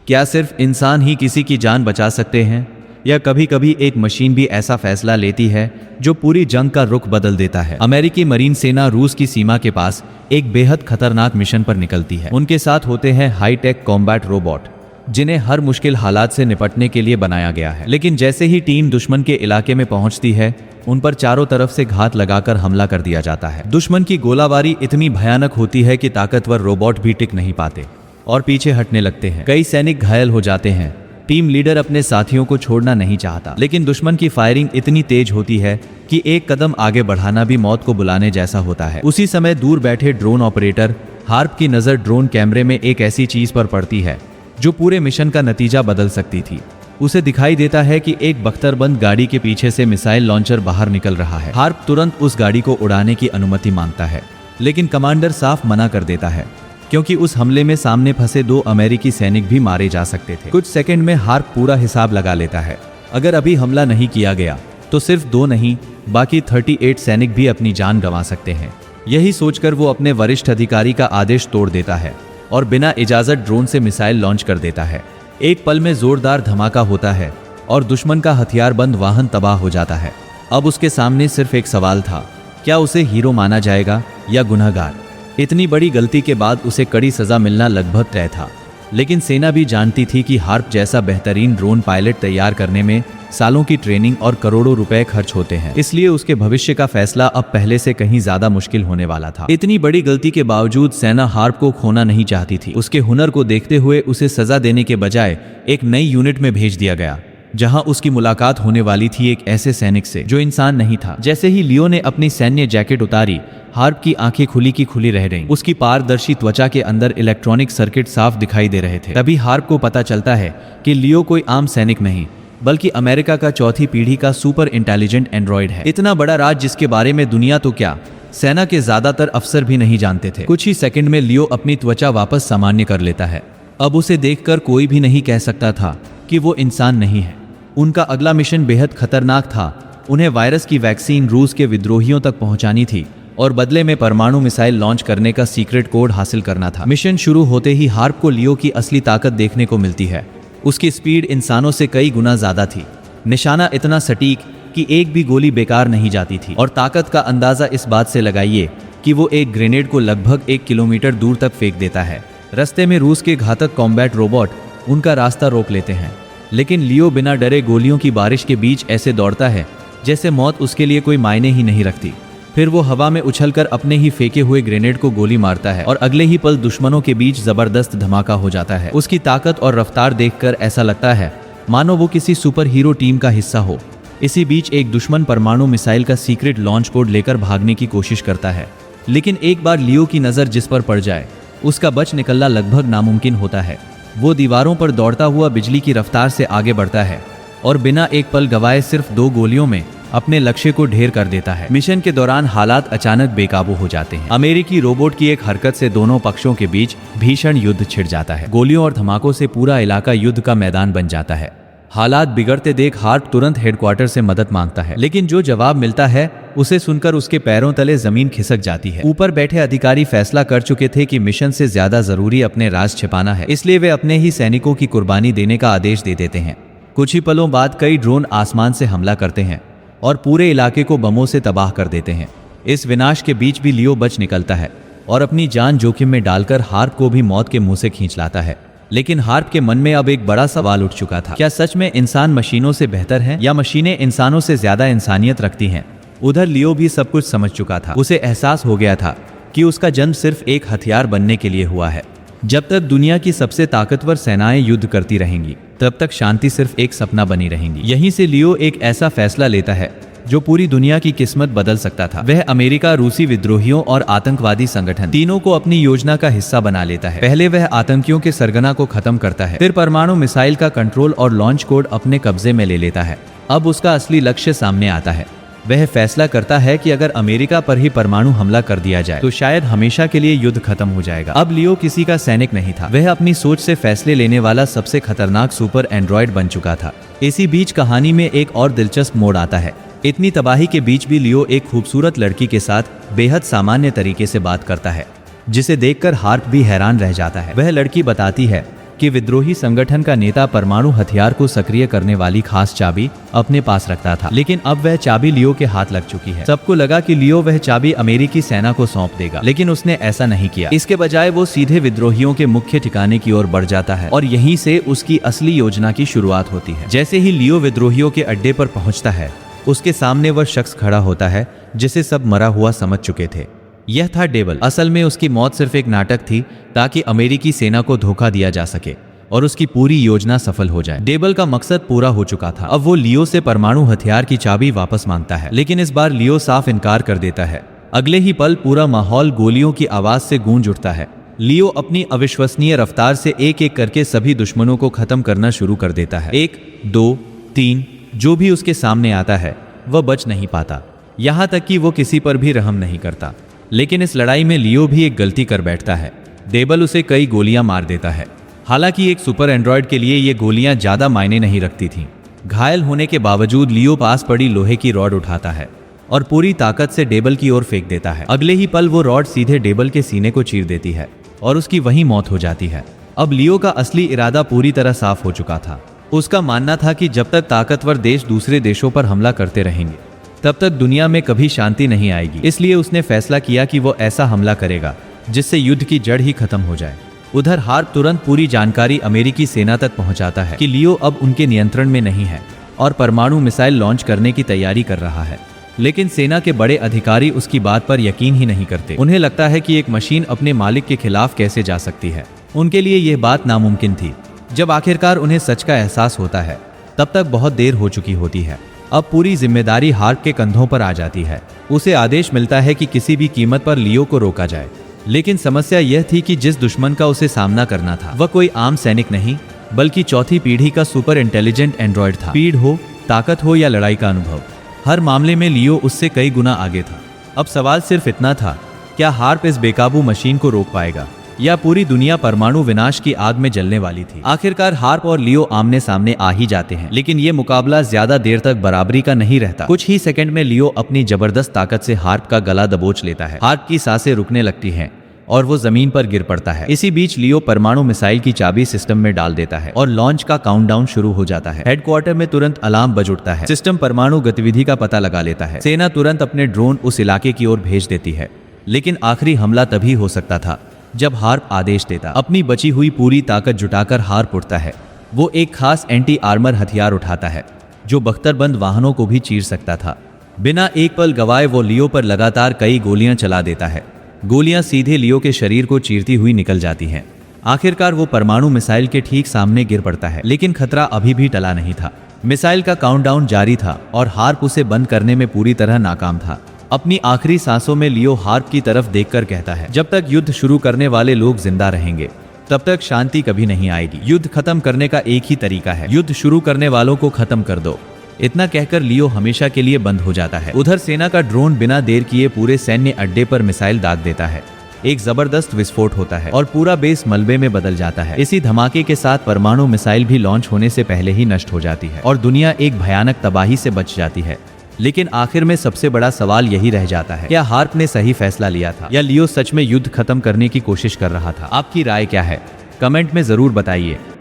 क्या सिर्फ इंसान ही किसी की जान बचा सकते हैं, या कभी कभी एक मशीन भी ऐसा फैसला लेती है जो पूरी जंग का रुख बदल देता है। अमेरिकी मरीन सेना रूस की सीमा के पास एक बेहद खतरनाक मिशन पर निकलती है। उनके साथ होते हैं हाईटेक कॉम्बैट रोबोट, जिन्हें हर मुश्किल हालात से निपटने के लिए बनाया गया है। लेकिन जैसे ही टीम दुश्मन के इलाके में पहुंचती है, उन पर चारों तरफ से घात लगाकर हमला कर दिया जाता है। दुश्मन की गोलाबारी इतनी भयानक होती है कि ताकतवर रोबोट भी टिक नहीं पाते और पीछे हटने लगते हैं। कई सैनिक घायल हो जाते हैं। टीम लीडर अपने साथियों को छोड़ना नहीं चाहता, लेकिन दुश्मन की फायरिंग इतनी तेज होती है कि एक कदम आगे बढ़ाना भी मौत को बुलाने जैसा होता है। उसी समय दूर बैठे ड्रोन ऑपरेटर हार्प की नजर ड्रोन कैमरे में एक ऐसी चीज पर पड़ती है जो पूरे मिशन का नतीजा बदल सकती थी। उसे दिखाई देता है कि एक बख्तरबंद गाड़ी के पीछे से मिसाइल लॉन्चर बाहर निकल रहा है। हार्प तुरंत उस गाड़ी को उड़ाने की अनुमति मांगता है, लेकिन कमांडर साफ मना कर देता है, क्योंकि उस हमले में सामने फंसे 2 अमेरिकी सैनिक भी मारे जा सकते थे। कुछ सेकंड में हार्प पूरा हिसाब लगा लेता है। अगर अभी हमला नहीं किया गया तो सिर्फ 2 नहीं, बाकी 38 सैनिक भी अपनी जान गंवा सकते हैं। यही सोचकर वो अपने वरिष्ठ अधिकारी का आदेश तोड़ देता है और बिना इजाजत ड्रोन से मिसाइल लॉन्च कर देता है। एक पल में जोरदार धमाका होता है और दुश्मन का हथियारबंद वाहन तबाह हो जाता है। अब उसके सामने सिर्फ एक सवाल था, क्या उसे हीरो माना जाएगा या गुनहगार? इतनी बड़ी गलती के बाद उसे कड़ी सजा मिलना लगभग तय था, लेकिन सेना भी जानती थी कि हार्प जैसा बेहतरीन ड्रोन पायलट तैयार करने में सालों की ट्रेनिंग और करोड़ों रुपए खर्च होते हैं। इसलिए उसके भविष्य का फैसला अब पहले से कहीं ज्यादा मुश्किल होने वाला था। इतनी बड़ी गलती के बावजूद सेना हार्प को खोना नहीं चाहती थी। उसके हुनर को देखते हुए उसे सजा देने के बजाय एक नई यूनिट में भेज दिया गया, जहां उसकी मुलाकात होने वाली थी एक ऐसे सैनिक से जो इंसान नहीं था। जैसे ही लियो ने अपनी सैन्य जैकेट उतारी, हार्प की आंखें खुली की खुली रह गईं। उसकी पारदर्शी त्वचा के अंदर इलेक्ट्रॉनिक सर्किट साफ दिखाई दे रहे थे। तभी हार्प को पता चलता है कि लियो कोई आम सैनिक नहीं, बल्कि अमेरिका का 4थी पीढ़ी का सुपर इंटेलिजेंट एंड्रॉइड है। इतना बड़ा राज जिसके बारे में दुनिया तो क्या, सेना के ज्यादातर अफसर भी नहीं जानते थे। कुछ ही सेकंड में लियो अपनी त्वचा वापस सामान्य कर लेता है। अब उसे देखकर कोई भी नहीं कह सकता था कि वो इंसान नहीं है। उनका अगला मिशन बेहद खतरनाक था। उन्हें वायरस की वैक्सीन रूस के विद्रोहियों तक पहुंचानी थी और बदले में परमाणु मिसाइल लॉन्च करने का सीक्रेट कोड हासिल करना था। मिशन शुरू होते ही हार्प को लियो की असली ताकत देखने को मिलती है। उसकी स्पीड इंसानों से कई गुना ज्यादा थी, निशाना इतना सटीक कि एक भी गोली बेकार नहीं जाती थी, और ताकत का अंदाजा इस बात से लगाइए कि वो एक ग्रेनेड को लगभग 1 किलोमीटर दूर तक फेंक देता है। रास्ते में रूस के घातक कॉम्बैट रोबोट उनका रास्ता रोक लेते हैं, लेकिन लियो बिना डरे गोलियों की बारिश के बीच ऐसे दौड़ता है जैसे मौत उसके लिए कोई मायने ही नहीं रखती। फिर वो हवा में उछलकर अपने ही फेंके हुए ग्रेनेड को गोली मारता है और अगले ही पल दुश्मनों के बीच जबरदस्त धमाका हो जाता है। उसकी ताकत और रफ्तार देखकर ऐसा लगता है मानो वो किसी सुपर हीरो टीम का हिस्सा हो। इसी बीच एक दुश्मन परमाणु मिसाइल का सीक्रेट लॉन्च कोड लेकर भागने की कोशिश करता है, लेकिन एक बार लियो की नजर जिस पर पड़ जाए उसका बच निकलना लगभग नामुमकिन होता है। वो दीवारों पर दौड़ता हुआ बिजली की रफ्तार से आगे बढ़ता है और बिना एक पल गवाए सिर्फ 2 गोलियों में अपने लक्ष्य को ढेर कर देता है। मिशन के दौरान हालात अचानक बेकाबू हो जाते हैं। अमेरिकी रोबोट की एक हरकत से दोनों पक्षों के बीच भीषण युद्ध छिड़ जाता है। गोलियों और धमाकों से पूरा इलाका युद्ध का मैदान बन जाता है। हालात बिगड़ते देख हार्प तुरंत हेडक्वार्टर से मदद मांगता है, लेकिन जो जवाब मिलता है उसे सुनकर उसके पैरों तले जमीन खिसक जाती है। ऊपर बैठे अधिकारी फैसला कर चुके थे कि मिशन से ज्यादा जरूरी अपने राज छिपाना है, इसलिए वे अपने ही सैनिकों की कुर्बानी देने का आदेश दे देते हैं। कुछ ही पलों बाद कई ड्रोन आसमान से हमला करते हैं और पूरे इलाके को बमों से तबाह कर देते हैं। इस विनाश के बीच भी लियो बच निकलता है और अपनी जान जोखिम में डालकर हार्प को भी मौत के मुंह से खींच लाता है। लेकिन हार्प के मन में अब एक बड़ा सवाल उठ चुका था, क्या सच में इंसान मशीनों से बेहतर हैं या मशीनें इंसानों से ज्यादा इंसानियत रखती हैं? उधर लियो भी सब कुछ समझ चुका था। उसे एहसास हो गया था कि उसका जन्म सिर्फ एक हथियार बनने के लिए हुआ है। जब तक दुनिया की सबसे ताकतवर सेनाएं युद्ध करती रहेंगी, तब तक शांति सिर्फ एक सपना बनी रहेंगी। यहीं से लियो एक ऐसा फैसला लेता है जो पूरी दुनिया की किस्मत बदल सकता था। वह अमेरिका, रूसी विद्रोहियों और आतंकवादी संगठन तीनों को अपनी योजना का हिस्सा बना लेता है। पहले वह आतंकियों के सरगना को खत्म करता है, फिर परमाणु मिसाइल का कंट्रोल और लॉन्च कोड अपने कब्जे में ले लेता है। अब उसका असली लक्ष्य सामने आता है। वह फैसला करता है कि अगर अमेरिका पर ही परमाणु हमला कर दिया जाए तो शायद हमेशा के लिए युद्ध खत्म हो जाएगा। अब लियो किसी का सैनिक नहीं था, वह अपनी सोच से फैसले लेने वाला सबसे खतरनाक सुपर एंड्रॉइड बन चुका था। इसी बीच कहानी में एक और दिलचस्प मोड़ आता है। इतनी तबाही के बीच भी लियो एक खूबसूरत लड़की के साथ बेहद सामान्य तरीके से बात करता है, जिसे देखकर हार्प भी हैरान रह जाता है। वह लड़की बताती है कि विद्रोही संगठन का नेता परमाणु हथियार को सक्रिय करने वाली खास चाबी अपने पास रखता था, लेकिन अब वह चाबी लियो के हाथ लग चुकी है। सबको लगा कि लियो वह चाबी अमेरिकी सेना को सौंप देगा, लेकिन उसने ऐसा नहीं किया। इसके बजाय वो सीधे विद्रोहियों के मुख्य ठिकाने की ओर बढ़ जाता है और यहीं से उसकी असली योजना की शुरुआत होती है। जैसे ही लियो विद्रोहियों के अड्डे पर पहुंचता है, उसके सामने वह शख्स खड़ा होता है जिसे सब मरा हुआ समझ चुके थे। यह था डेबल। असल में उसकी मौत सिर्फ एक नाटक थी ताकि अमेरिकी सेना को धोखा दिया जा सके और उसकी पूरी योजना सफल हो जाए। डेबल का मकसद पूरा हो चुका था। अब वो लियो से परमाणु हथियार की चाबी वापस मांगता है, लेकिन इस बार लियो साफ इनकार कर देता है। अगले ही पल पूरा माहौल गोलियों की आवाज से गूंज उठता है। लियो अपनी अविश्वसनीय रफ्तार से एक एक करके सभी दुश्मनों को खत्म करना शुरू कर देता है। 1, 2, 3 जो भी उसके सामने आता है वह बच नहीं पाता, यहाँ तक कि वो किसी पर भी रहम नहीं करता। लेकिन इस लड़ाई में लियो भी एक गलती कर बैठता है। डेबल उसे कई गोलियां मार देता है। हालांकि एक सुपर एंड्रॉयड के लिए ये गोलियां ज्यादा मायने नहीं रखती थीं। घायल होने के बावजूद लियो पास पड़ी लोहे की रॉड उठाता है और पूरी ताकत से डेबल की ओर फेंक देता है। अगले ही पल वो रॉड सीधे डेबल के सीने को चीर देती है और उसकी वहीं मौत हो जाती है। अब लियो का असली इरादा पूरी तरह साफ हो चुका था। उसका मानना था कि जब तक ताकतवर देश दूसरे देशों पर हमला करते रहेंगे, तब तक दुनिया में कभी शांति नहीं आएगी। इसलिए उसने फैसला किया कि वो ऐसा हमला करेगा जिससे युद्ध की जड़ ही खत्म हो जाए। उधर हार्प तुरंत पूरी जानकारी अमेरिकी सेना तक पहुंचाता है कि लियो अब उनके नियंत्रण में नहीं है और परमाणु मिसाइल लॉन्च करने की तैयारी कर रहा है। लेकिन सेना के बड़े अधिकारी उसकी बात पर यकीन ही नहीं करते। उन्हें लगता है कि एक मशीन अपने मालिक के खिलाफ कैसे जा सकती है। उनके लिए यह बात नामुमकिन थी। जब आखिरकार उन्हें सच का एहसास होता है, तब तक बहुत देर हो चुकी होती है। अब पूरी जिम्मेदारी हार्प के कंधों पर आ जाती है। उसे आदेश मिलता है कि किसी भी कीमत पर लियो को रोका जाए। लेकिन समस्या यह थी कि जिस दुश्मन का उसे सामना करना था वह कोई आम सैनिक नहीं, बल्कि चौथी पीढ़ी का सुपर इंटेलिजेंट एंड्रॉयड था। स्पीड हो, ताकत हो या लड़ाई का अनुभव, हर मामले में लियो उससे कई गुना आगे था। अब सवाल सिर्फ इतना था, क्या हार्प इस बेकाबू मशीन को रोक पाएगा या पूरी दुनिया परमाणु विनाश की आग में जलने वाली थी। आखिरकार हार्प और लियो आमने सामने आ ही जाते हैं, लेकिन ये मुकाबला ज्यादा देर तक बराबरी का नहीं रहता। कुछ ही सेकंड में लियो अपनी जबरदस्त ताकत से हार्प का गला दबोच लेता है। हार्प की सांसें रुकने लगती हैं और वो जमीन पर गिर पड़ता है। इसी बीच लियो परमाणु मिसाइल की चाबी सिस्टम में डाल देता है और लॉन्च का काउंटडाउन शुरू हो जाता है। हेडक्वार्टर में तुरंत अलार्म बज उठता है। सिस्टम परमाणु गतिविधि का पता लगा लेता है। सेना तुरंत अपने ड्रोन उस इलाके की ओर भेज देती है। लेकिन आखिरी हमला तभी हो सकता था जब हार्प आदेश देता। अपनी बची हुई पूरी ताकत जुटाकर हार्प उठता है। वो एक खास एंटी आर्मर हथियार उठाता है जो बख्तरबंद वाहनों को भी चीर सकता था। बिना एक पल गवाए वो लियो पर लगातार कई गोलियां चला देता है। गोलियां सीधे लियो के शरीर को चीरती हुई निकल जाती हैं। आखिरकार वो परमाणु मिसाइल के ठीक सामने गिर पड़ता है, लेकिन खतरा अभी भी टला नहीं था। मिसाइल का काउंटडाउन जारी था और हार्प उसे बंद करने में पूरी तरह नाकाम था। अपनी आखिरी सांसों में लियो हार्प की तरफ देखकर कहता है, जब तक युद्ध शुरू करने वाले लोग जिंदा रहेंगे तब तक शांति कभी नहीं आएगी। युद्ध खत्म करने का एक ही तरीका है, युद्ध शुरू करने वालों को खत्म कर दो। इतना कहकर लियो हमेशा के लिए बंद हो जाता है। उधर सेना का ड्रोन बिना देर किए पूरे सैन्य अड्डे पर मिसाइल दाग देता है। एक जबरदस्त विस्फोट होता है और पूरा बेस मलबे में बदल जाता है। इसी धमाके के साथ परमाणु मिसाइल भी लॉन्च होने से पहले ही नष्ट हो जाती है और दुनिया एक भयानक तबाही से बच जाती है। लेकिन आखिर में सबसे बड़ा सवाल यही रह जाता है, क्या हार्प ने सही फैसला लिया था या लियो सच में युद्ध खत्म करने की कोशिश कर रहा था? आपकी राय क्या है? कमेंट में जरूर बताइए।